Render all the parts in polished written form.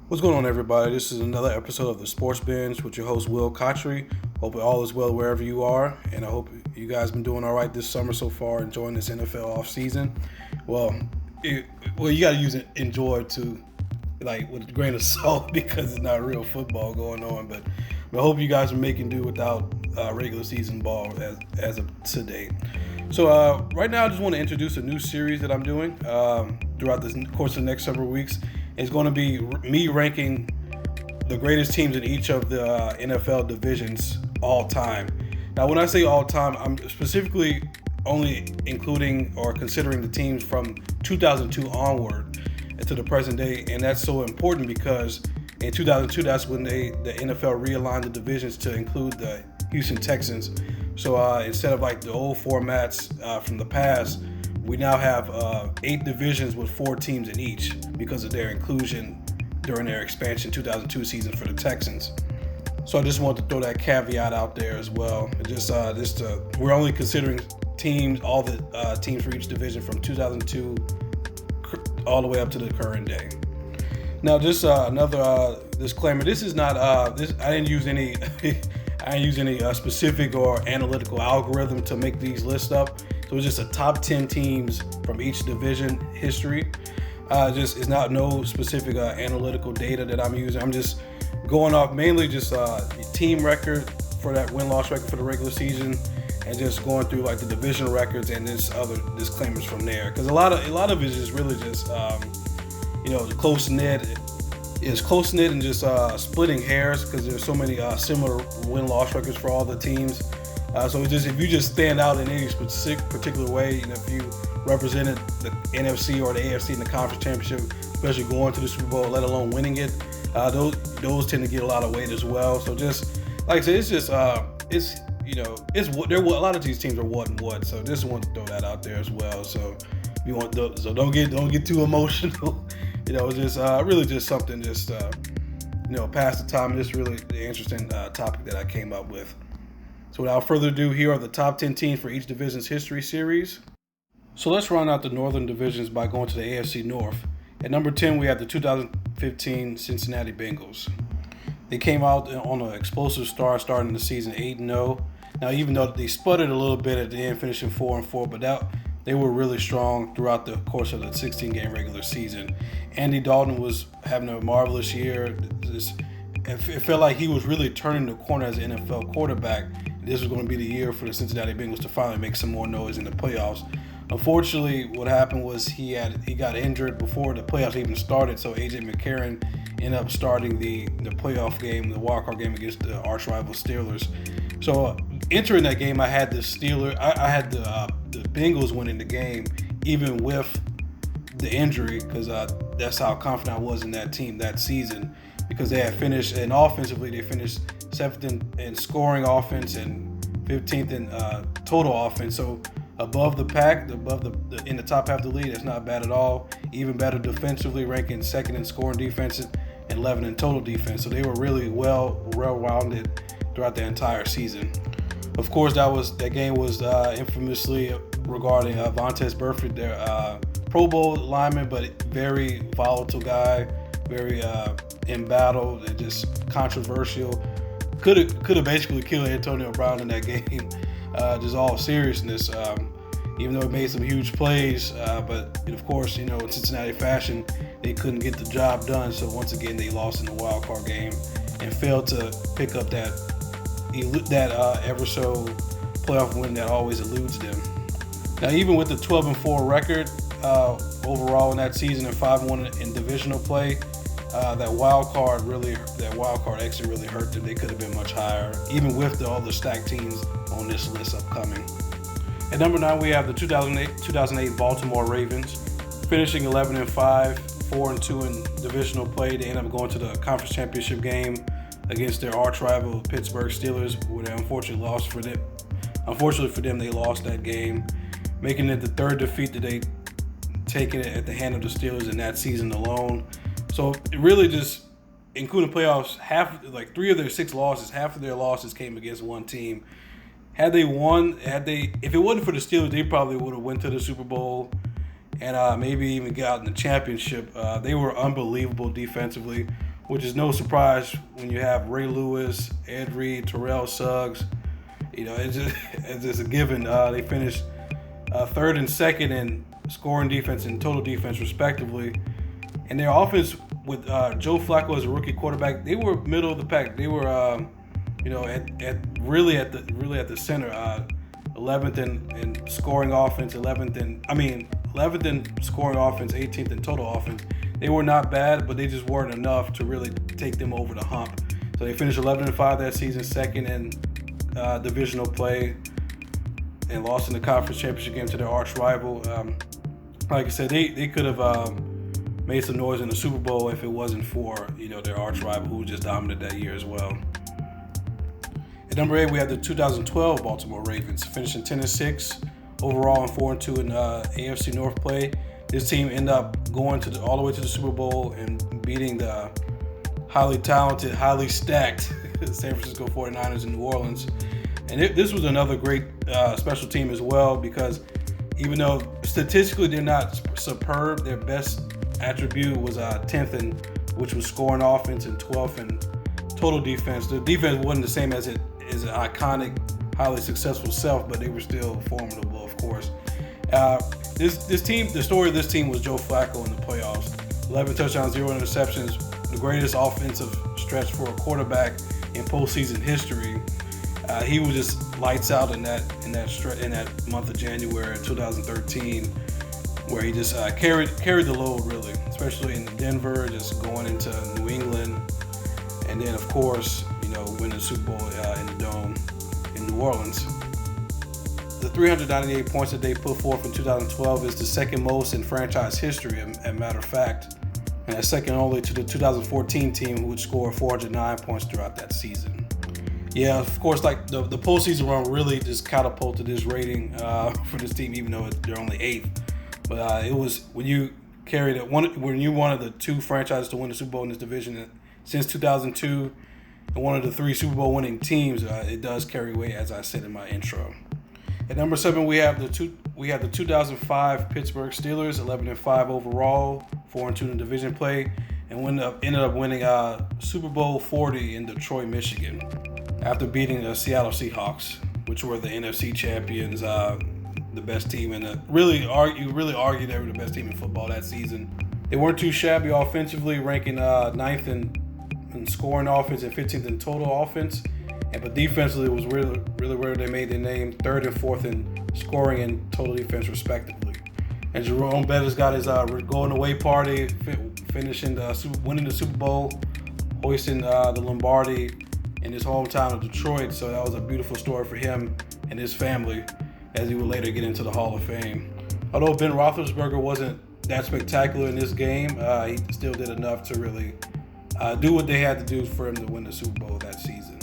What's going on, everybody? This is another episode of the Sports Binge with your host, Will Cotchery. Hope all is well wherever you are, and I hope you guys been doing all right this summer so far, enjoying this NFL offseason. Well, you got to use enjoy to, like, with a grain of salt because it's not real football going on. But I hope you guys are making do without regular season ball as of today. So right now, I just want to introduce a new series that I'm doing throughout the course of the next several weeks. It's going to be me ranking the greatest teams in each of the NFL divisions all time. Now, when I say all time, I'm specifically only including or considering the teams from 2002 onward to the present day, and that's so important because in 2002, that's when the NFL realigned the divisions to include the Houston Texans. So instead of like the old formats from the past, we now have 8 divisions with 4 teams in each because of their inclusion during their expansion 2002 season for the Texans. So I just wanted to throw that caveat out there as well. We're only considering teams, all the teams for each division from 2002 all the way up to the current day. Now, just another disclaimer: this is not I didn't use any I didn't use any specific or analytical algorithm to make these lists up. So it's just a top 10 teams from each division history. It's not no specific analytical data that I'm using. I'm just going off mainly just team record for that win-loss record for the regular season, and just going through like the division records and this other disclaimers from there. Because a lot of it is just really just close knit. It's close knit and just splitting hairs because there's so many similar win-loss records for all the teams. So if you just stand out in any particular way, and if you represented the NFC or the AFC in the conference championship, especially going to the Super Bowl, let alone winning it, those tend to get a lot of weight as well. So just like I said, it's just a lot of these teams are what and what. So just want to throw that out there as well. So don't get too emotional. It's just really just something pass the time. Just really the interesting topic that I came up with. So without further ado, here are the top 10 teams for each division's history series. So let's run out the northern divisions by going to the AFC North. At number 10, we have the 2015 Cincinnati Bengals. They came out on an explosive start, starting the season 8-0. Now, even though they sputtered a little bit at the end, finishing 4-4, but they were really strong throughout the course of the 16-game regular season. Andy Dalton was having a marvelous year. It felt like he was really turning the corner as an NFL quarterback. This was going to be the year for the Cincinnati Bengals to finally make some more noise in the playoffs. Unfortunately, what happened was he got injured before the playoffs even started, so A.J. McCarron ended up starting the playoff game, the wildcard game against the arch rival Steelers. So entering that game, I had the Bengals winning the game, even with the injury, because that's how confident I was in that team that season, because they had finished, and offensively they finished 7th in scoring offense and 15th in total offense. So above the pack, in the top half of the league, that's not bad at all. Even better defensively, ranking 2nd in scoring defense and 11th in total defense. So they were really well-rounded throughout the entire season. Of course, that game was infamously regarding Vontaze Burfict, their Pro Bowl lineman, but very volatile guy, very embattled and just controversial. Could have basically killed Antonio Brown in that game. Just all seriousness, even though he made some huge plays, but of course, in Cincinnati fashion, they couldn't get the job done. So once again, they lost in the wild card game and failed to pick up that ever so playoff win that always eludes them. Now, even with the 12-4 record overall in that season and 5-1 in divisional play, that wild card exit really hurt them. They could have been much higher, even with all the stacked teams on this list upcoming. At number 9, we have the 2008 Baltimore Ravens, finishing 11-5, 4-2 in divisional play. They end up going to the conference championship game against their arch rival Pittsburgh Steelers, with an unfortunate loss for them. Unfortunately for them, they lost that game, making it the 3rd defeat that they taken it at the hand of the Steelers in that season alone. So it really just, including playoffs, 3 of their 6 losses, half of their losses came against one team. If it wasn't for the Steelers, they probably would have went to the Super Bowl and maybe even got in the championship. They were unbelievable defensively. which is no surprise when you have Ray Lewis, Ed Reed, Terrell Suggs. It's just a given. They finished third and second in scoring defense and total defense, respectively. And their offense with Joe Flacco as a rookie quarterback, they were middle of the pack. They were, really at the center. 11th in scoring offense, 11th in scoring offense, 18th in total offense. They were not bad, but they just weren't enough to really take them over the hump. So they finished 11-5 that season, second in divisional play, and lost in the conference championship game to their arch rival. Like I said, they could have made some noise in the Super Bowl if it wasn't for their arch rival, who just dominated that year as well. At number 8, we have the 2012 Baltimore Ravens, finishing 10-6 overall and 4-2 in AFC North play. This team ended up going all the way to the Super Bowl and beating the highly talented, highly stacked San Francisco 49ers in New Orleans. And this was another great special team as well, because even though statistically they're not superb, their best attribute was 10th which was scoring offense, and 12th in total defense. The defense wasn't the same as an iconic, highly successful self, but they were still formidable, of course. This team, the story of this team was Joe Flacco in the playoffs. 11 touchdowns, 0 interceptions, the greatest offensive stretch for a quarterback in postseason history. He was just lights out in that month of January 2013, where he just carried the load, really, especially in Denver, just going into New England, and then of course winning the Super Bowl in the Dome in New Orleans. The 398 points that they put forth in 2012 is the second most in franchise history, as a matter of fact, and that's second only to the 2014 team, who would score 409 points throughout that season. Yeah, of course, like the postseason run really just catapulted this rating for this team, even though they're only 8th. But it was when you when you're one of the 2 franchises to win the Super Bowl in this division since 2002, and one of the 3 Super Bowl winning teams, it does carry weight, as I said in my intro. At number 7, we have the 2005 Pittsburgh Steelers, 11-5 overall, 4-2 in division play, and ended up winning Super Bowl 40 in Detroit, Michigan, after beating the Seattle Seahawks, which were the NFC champions, the best team, and you really argue they were the best team in football that season. They weren't too shabby offensively, ranking 9th in scoring offense and 15th in total offense. But defensively, it was really where they made their name, 3rd and 4th in scoring and total defense, respectively. And Jerome Bettis got his going away party, winning the Super Bowl, hoisting the Lombardi in his hometown of Detroit. So that was a beautiful story for him and his family, as he would later get into the Hall of Fame. Although Ben Roethlisberger wasn't that spectacular in this game, he still did enough to really do what they had to do for him to win the Super Bowl that season.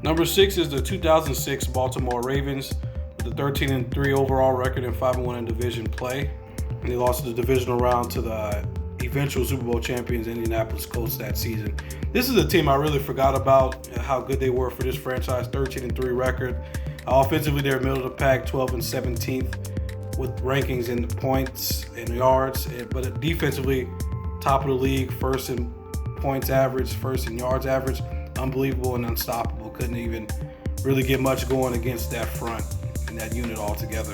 Number 6 is the 2006 Baltimore Ravens, with a 13-3 overall record and 5-1 in division play. And they lost in the divisional round to the eventual Super Bowl champions Indianapolis Colts that season. This is a team I really forgot about how good they were for this franchise, 13-3 record. Offensively, they're middle of the pack, 12th and 17th, with rankings in points and yards. But defensively, top of the league, 1st in points average, 1st in yards average. Unbelievable and unstoppable. Couldn't even really get much going against that front and that unit altogether.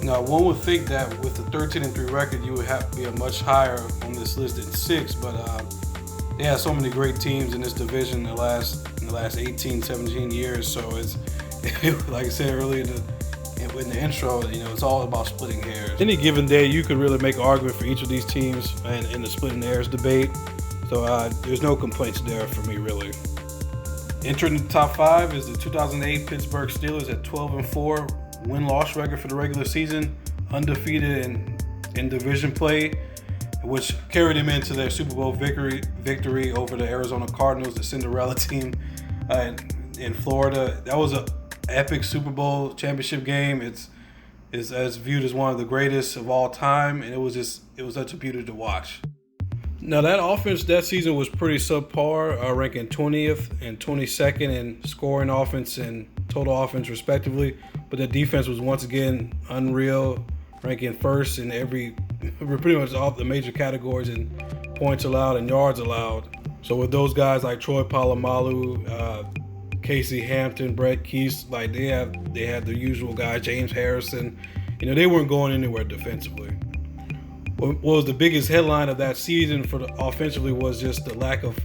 Now, one would think that with the 13-3 record, you would have to be a much higher on this list than 6, but they had so many great teams in this division in the last 18, 17 years. So it's like I said earlier in the intro, it's all about splitting hairs. Any given day, you could really make an argument for each of these teams in the splitting hairs debate. So there's no complaints there for me, really. Entering the top 5 is the 2008 Pittsburgh Steelers at 12-4 win-loss record for the regular season, undefeated in division play, which carried them into their Super Bowl victory over the Arizona Cardinals, the Cinderella team in Florida. That was an epic Super Bowl championship game. It's viewed as one of the greatest of all time, and it was such a beauty to watch. Now, that offense that season was pretty subpar, ranking 20th and 22nd in scoring offense and total offense, respectively. But the defense was once again unreal, ranking 1st in pretty much all the major categories in points allowed, and yards allowed. So with those guys like Troy Polamalu, Casey Hampton, Brett Keast, like they had the usual guys, James Harrison. They weren't going anywhere defensively. What was the biggest headline of that season for the offensively was just the lack of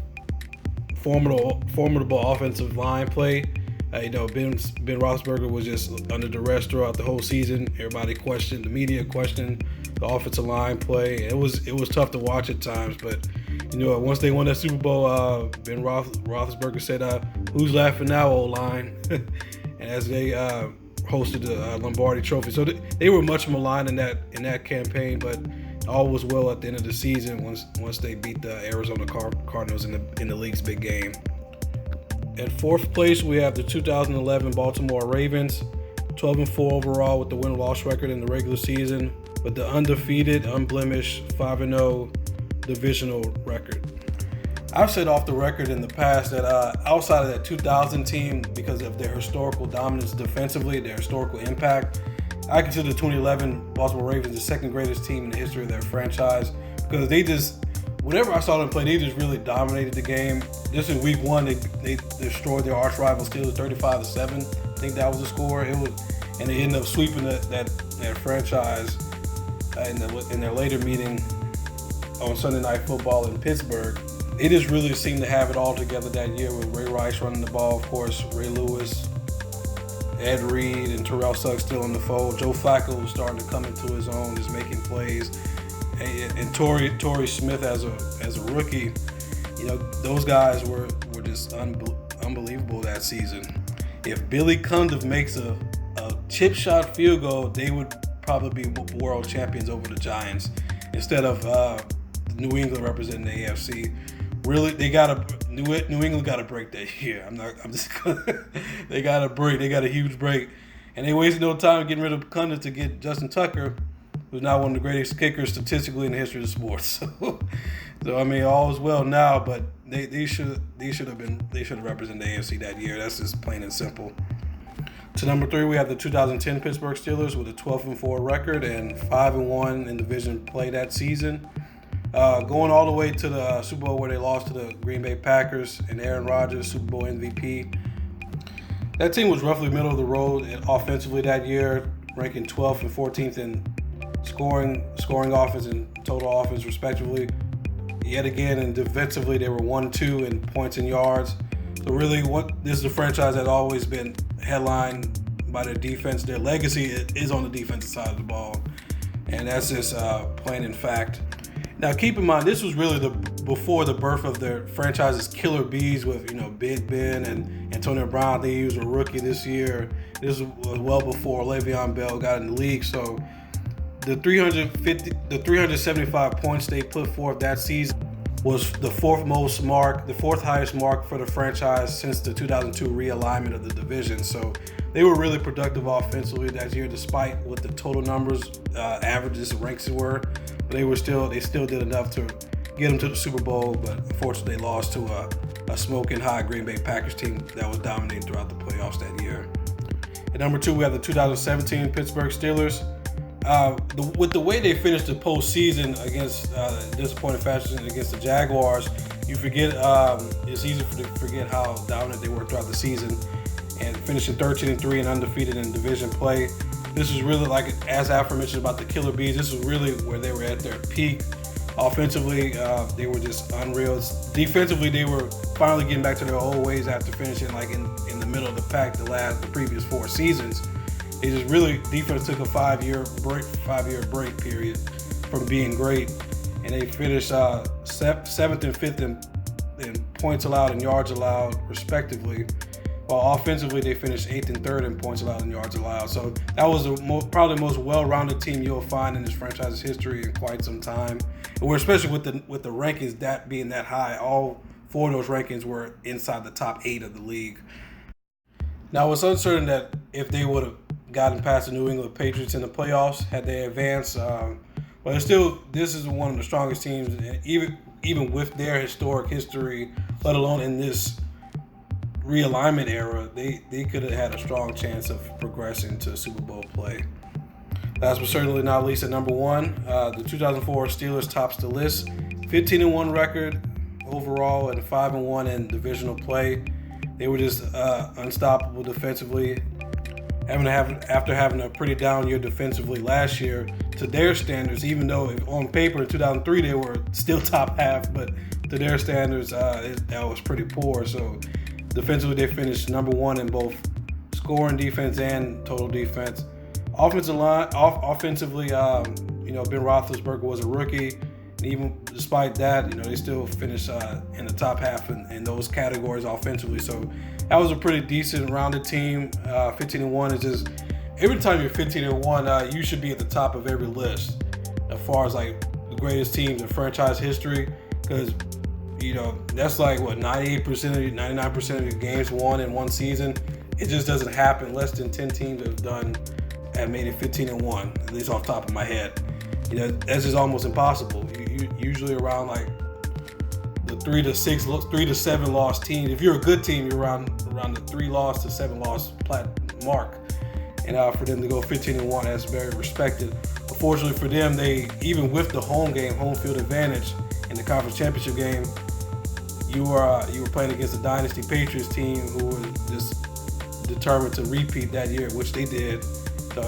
formidable offensive line play. Ben Roethlisberger was just under duress throughout the whole season. Everybody questioned, the media questioned the offensive line play. It was tough to watch at times, but once they won that Super Bowl, Ben Roethlisberger said, "Who's laughing now, O-line?" And as they hosted the Lombardi Trophy, so they were much maligned in that campaign, but all was well at the end of the season once they beat the Arizona Cardinals in the league's big game. At fourth place, we have the 2011 Baltimore Ravens, 12-4 overall with the win-loss record in the regular season, with the undefeated, unblemished 5-0 divisional record. I've said off the record in the past that outside of that 2000 team, because of their historical dominance defensively, their historical impact, I consider the 2011 Baltimore Ravens the second greatest team in the history of their franchise, because whenever I saw them play, they just really dominated the game. Just in week one, they destroyed their arch rival Steelers 35-7. I think that was the score. And they ended up sweeping that franchise in their later meeting on Sunday Night Football in Pittsburgh. They just really seemed to have it all together that year with Ray Rice running the ball, of course, Ray Lewis, Ed Reed, and Terrell Suggs still in the fold. Joe Flacco was starting to come into his own, just making plays. And Torrey Smith as a rookie, those guys were just unbelievable that season. If Billy Cundiff makes a chip shot field goal, they would probably be world champions over the Giants instead of New England representing the AFC. Really, New England got a break that year. They got a break. They got a huge break, and they wasted no time getting rid of Cundiff to get Justin Tucker, who's now one of the greatest kickers statistically in the history of sports. So I mean, all is well now, but they should have represented the AFC that year. That's just plain and simple. To number 3, we have the 2010 Pittsburgh Steelers with a 12-4 record and 5-1 in division play that season. Going all the way to the Super Bowl where they lost to the Green Bay Packers and Aaron Rodgers, Super Bowl MVP. That team was roughly middle of the road offensively that year, ranking 12th and 14th in scoring offense and total offense respectively. Yet again, and defensively, they were 1-2 in points and yards. So really, this is a franchise that's always been headlined by their defense. Their legacy is on the defensive side of the ball, and that's just plain in fact. Now, keep in mind, this was really before the birth of their franchise's killer bees with Big Ben and Antonio Brown. He was a rookie this year. This was well before Le'Veon Bell got in the league. So the 375 points they put forth that season was the fourth highest mark for the franchise since the 2002 realignment of the division. So they were really productive offensively that year, despite what the total numbers, averages, ranks were. But they still did enough to get them to the Super Bowl, but unfortunately they lost to a smoking hot Green Bay Packers team that was dominating throughout the playoffs that year. At number 2, we have the 2017 Pittsburgh Steelers. With the way they finished the postseason against disappointing fashion against the Jaguars, you forget it's easy to forget how dominant they were throughout the season, and finishing 13-3 and undefeated in division play. This is really, like as aforementioned about the Killer Bees, this was really where they were at their peak. Offensively, they were just unreal. Defensively, they were finally getting back to their old ways after finishing like in the middle of the pack the previous 4 seasons. It just really, defense took a 5-year break period from being great, and they finished 7th and 5th in points allowed and yards allowed respectively, while offensively they finished 8th and 3rd in points allowed and yards allowed. So that was probably the most well-rounded team you'll find in this franchise's history in quite some time. And we're especially with the rankings that being that high. All 4 of those rankings were inside the top 8 of the league. Now it's uncertain that if they would have gotten past the New England Patriots in the playoffs had they advanced, but it's still, this is one of the strongest teams, even with their historic history, let alone in this realignment era, they could have had a strong chance of progressing to Super Bowl play. Last but certainly not least, at number 1, the 2004 Steelers tops the list, 15-1 record overall and 5-1 in divisional play. They were just unstoppable defensively. After having a pretty down year defensively last year, to their standards, even though on paper in 2003 they were still top half, but to their standards, that was pretty poor. So defensively, they finished number 1 in both scoring defense and total defense. Offensively, Ben Roethlisberger was a rookie, and even despite that, they still finished in the top half in those categories offensively. So that was a pretty decent rounded team. 15-1 is just, every time you're 15-1, you should be at the top of every list as far as like the greatest teams in franchise history, because that's like what 99% of your games won in one season. It just doesn't happen. Less than 10 teams have made it 15-1, at least off the top of my head. That's just almost impossible. You usually around like the 3 to 7 loss teams. If you're a good team, you're around the 3 loss to 7 loss mark. And for them to go 15-1, that's very respected. Unfortunately for them, they, even with the home field advantage in the conference championship game, you were playing against a dynasty Patriots team who were just determined to repeat that year, which they did. So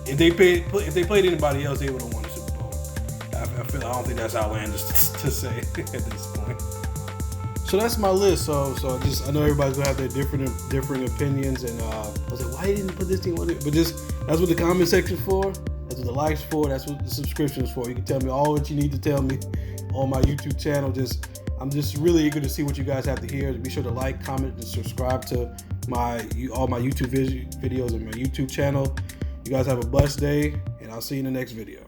if they played anybody else, they would have won the Super Bowl. I don't think that's outlandish to say at this point. So that's my list. So I know everybody's gonna have their different opinions, and I was like, why didn't you put this team on it? But that's what the comment section's for. That's what the likes for. That's what the subscription's for. You can tell me all what you need to tell me on my YouTube channel. I'm just really eager to see what you guys have to hear. Be sure to like, comment, and subscribe to all my YouTube videos on my YouTube channel. You guys have a blessed day, and I'll see you in the next video.